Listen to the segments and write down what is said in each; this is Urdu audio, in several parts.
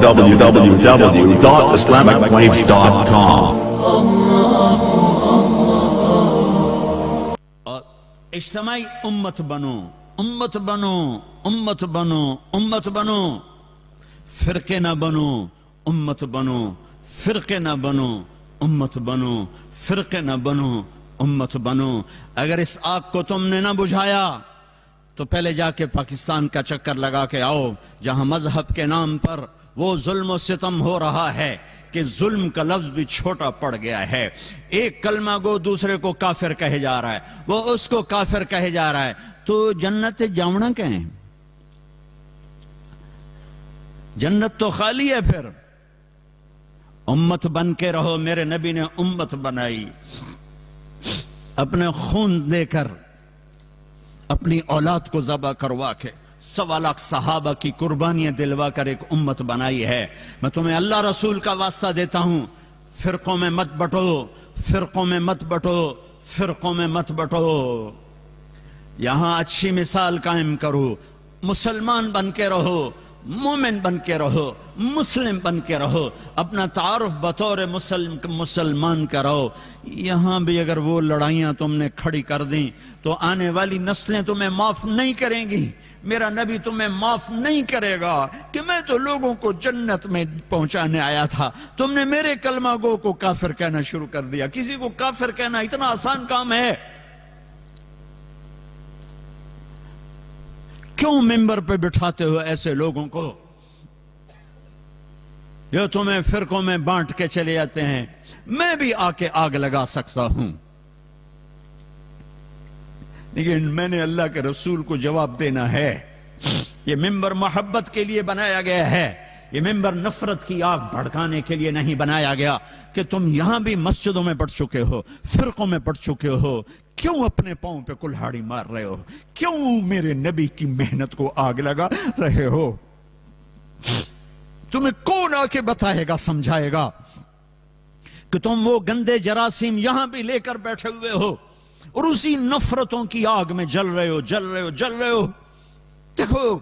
www.islamicwaves.com. اجتماعی امت بنو، امت بنو، امت بنو، امت بنو، فرقے نہ بنو، امت بنو، فرقے نہ بنو، امت بنو، فرقے نہ بنو، امت بنو۔ اگر اس آگ کو تم نے نہ بجھایا تو پہلے جا کے پاکستان کا چکر لگا کے آؤ، جہاں مذہب کے نام پر وہ ظلم و ستم ہو رہا ہے کہ ظلم کا لفظ بھی چھوٹا پڑ گیا ہے۔ ایک کلمہ گو دوسرے کو کافر کہے جا رہا ہے، وہ اس کو کافر کہے جا رہا ہے، تو جنت جاؤنا کہیں؟ جنت تو خالی ہے پھر۔ امت بن کے رہو، میرے نبی نے امت بنائی، اپنے خون دے کر، اپنی اولاد کو ذبح کروا کے، 1.25 لاکھ صحابہ کی قربانیاں دلوا کر ایک امت بنائی ہے۔ میں تمہیں اللہ رسول کا واسطہ دیتا ہوں، فرقوں میں مت بٹو، فرقوں میں مت بٹو، فرقوں میں مت بٹو۔ یہاں اچھی مثال قائم کرو، مسلمان بن کے رہو، مومن بن کے رہو، مسلم بن کے رہو، اپنا تعارف بطور مسلمان کرو۔ یہاں بھی اگر وہ لڑائیاں تم نے کھڑی کر دیں تو آنے والی نسلیں تمہیں معاف نہیں کریں گی، میرا نبی تمہیں معاف نہیں کرے گا کہ میں تو لوگوں کو جنت میں پہنچانے آیا تھا، تم نے میرے کلمہ گو کو کافر کہنا شروع کر دیا۔ کسی کو کافر کہنا اتنا آسان کام ہے؟ کیوں ممبر پہ بٹھاتے ہو ایسے لوگوں کو جو تمہیں فرقوں میں بانٹ کے چلے جاتے ہیں؟ میں بھی آ کے آگ لگا سکتا ہوں، لیکن میں نے اللہ کے رسول کو جواب دینا ہے۔ یہ ممبر محبت کے لیے بنایا گیا ہے، یہ ممبر نفرت کی آگ بھڑکانے کے لیے نہیں بنایا گیا کہ تم یہاں بھی مسجدوں میں بٹ چکے ہو، فرقوں میں بٹ چکے ہو، کیوں اپنے پاؤں پہ کلہاڑی مار رہے ہو؟ کیوں میرے نبی کی محنت کو آگ لگا رہے ہو؟ تمہیں کون آ کے بتائے گا، سمجھائے گا کہ تم وہ گندے جراثیم یہاں بھی لے کر بیٹھے ہوئے ہو اور اسی نفرتوں کی آگ میں جل رہے ہو، جل رہے ہو، جل رہے ہو؟ دیکھو،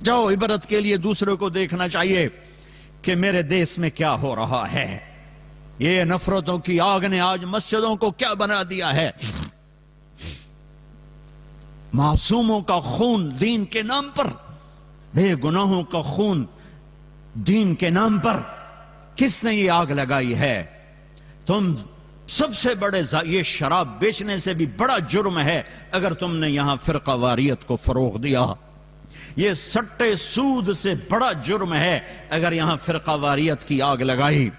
جاؤ، عبرت کے لیے دوسروں کو دیکھنا چاہیے کہ میرے دیس میں کیا ہو رہا ہے۔ یہ نفرتوں کی آگ نے آج مسجدوں کو کیا بنا دیا ہے؟ معصوموں کا خون دین کے نام پر، بے گناہوں کا خون دین کے نام پر کس نے یہ آگ لگائی ہے؟ تم سب سے بڑے یہ شراب بیچنے سے بھی بڑا جرم ہے اگر تم نے یہاں فرقہ واریت کو فروغ دیا۔ یہ سٹے سود سے بڑا جرم ہے اگر یہاں فرقہ واریت کی آگ لگائی۔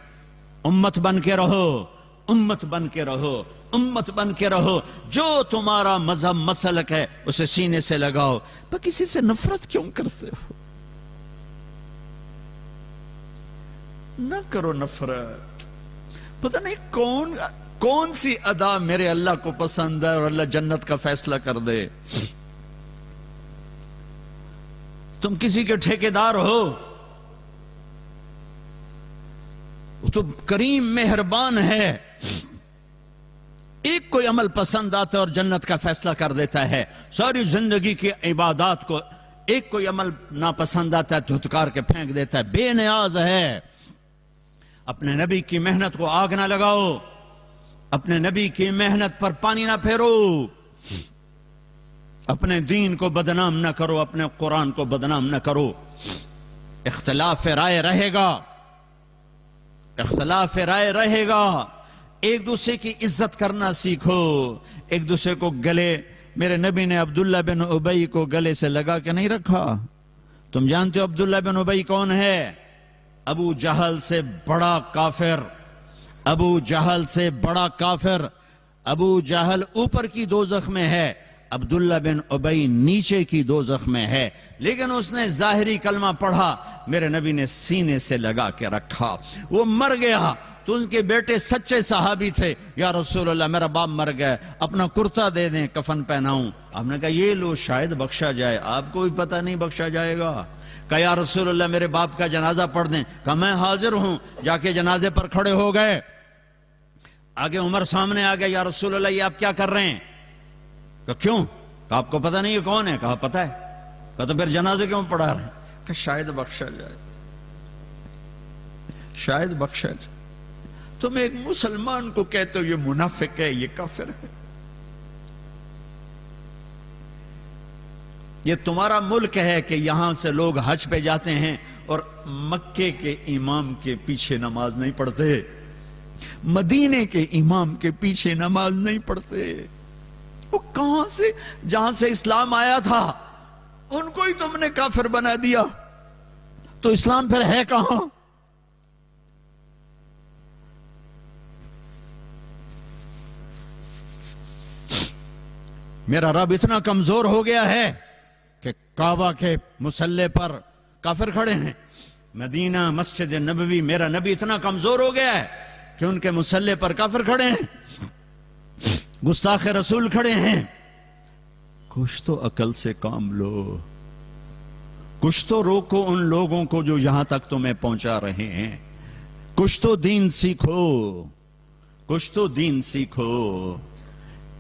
امت بن کے رہو، امت بن کے رہو، امت بن کے رہو۔ جو تمہارا مذہب مسلک ہے اسے سینے سے لگاؤ، پر کسی سے نفرت کیوں کرتے ہو؟ نہ کرو نفرت۔ پتہ نہیں کون سی ادا میرے اللہ کو پسند ہے اور اللہ جنت کا فیصلہ کر دے۔ تم کسی کے ٹھیکیدار ہو، وہ تو کریم مہربان ہے، ایک کوئی عمل پسند آتا ہے اور جنت کا فیصلہ کر دیتا ہے۔ ساری زندگی کی عبادات کو ایک کوئی عمل ناپسند آتا ہے، دھتکار کے پھینک دیتا ہے۔ بے نیاز ہے۔ اپنے نبی کی محنت کو آگ نہ لگاؤ، اپنے نبی کی محنت پر پانی نہ پھیرو، اپنے دین کو بدنام نہ کرو، اپنے قرآن کو بدنام نہ کرو۔ اختلاف رائے رہے گا، اختلاف رائے رہے گا، ایک دوسرے کی عزت کرنا سیکھو، ایک دوسرے کو گلے، میرے نبی نے عبداللہ بن ابی کو گلے سے لگا کے نہیں رکھا۔ تم جانتے ہو عبداللہ بن ابی کون ہے؟ ابو جہل سے بڑا کافر، ابو جہل سے بڑا کافر۔ ابو جہل اوپر کی دوزخ میں ہے، عبداللہ بن ابی نیچے کی دوزخ میں ہے، لیکن اس نے ظاہری کلمہ پڑھا، میرے نبی نے سینے سے لگا کے رکھا۔ وہ مر گیا تو ان کے بیٹے سچے صحابی تھے، یا رسول اللہ میرا باپ مر گیا، اپنا کرتا دے دیں، کفن پہناؤں۔ آپ نے کہا یہ لو شاید بخشا جائے، آپ کو بھی پتہ نہیں بخشا جائے گا۔ کہا یا رسول اللہ میرے باپ کا جنازہ پڑھ دیں۔ کہا میں حاضر ہوں۔ جا کے جنازے پر کھڑے ہو گئے، آگے عمر سامنے آ گیا، یا رسول اللہ یہ آپ کیا کر رہے ہیں؟ کہا کیوں؟ کہا آپ کو پتہ نہیں یہ کون ہے؟ کہا پتہ ہے۔ کہا تو پھر جنازے کیوں پڑھا رہے ہیں؟ کہ شاید بخشا جائے، شاید بخشا جائے۔ تم ایک مسلمان کو کہتے ہو یہ منافق ہے، یہ کافر ہے۔ یہ تمہارا ملک ہے کہ یہاں سے لوگ حج پہ جاتے ہیں اور مکے کے امام کے پیچھے نماز نہیں پڑھتے، مدینے کے امام کے پیچھے نماز نہیں پڑھتے۔ وہ کہاں سے؟ جہاں سے اسلام آیا تھا ان کو ہی تم نے کافر بنا دیا، تو اسلام پھر ہے کہاں؟ میرا رب اتنا کمزور ہو گیا ہے کہ کعبہ کے مصلی پر کافر کھڑے ہیں، مدینہ مسجد نبوی میرا نبی اتنا کمزور ہو گیا ہے کہ ان کے مصلی پر کافر کھڑے ہیں، گستاخ رسول کھڑے ہیں۔ کچھ تو عقل سے کام لو، کچھ تو روکو ان لوگوں کو جو یہاں تک تمہیں پہنچا رہے ہیں، کچھ تو دین سیکھو، کچھ تو دین سیکھو،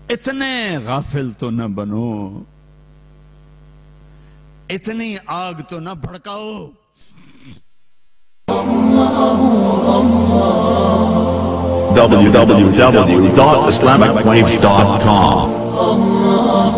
اتنے غافل تو نہ بنو، اتنی آگ تو نہ بھڑکاؤ۔ www.islamicwaves.com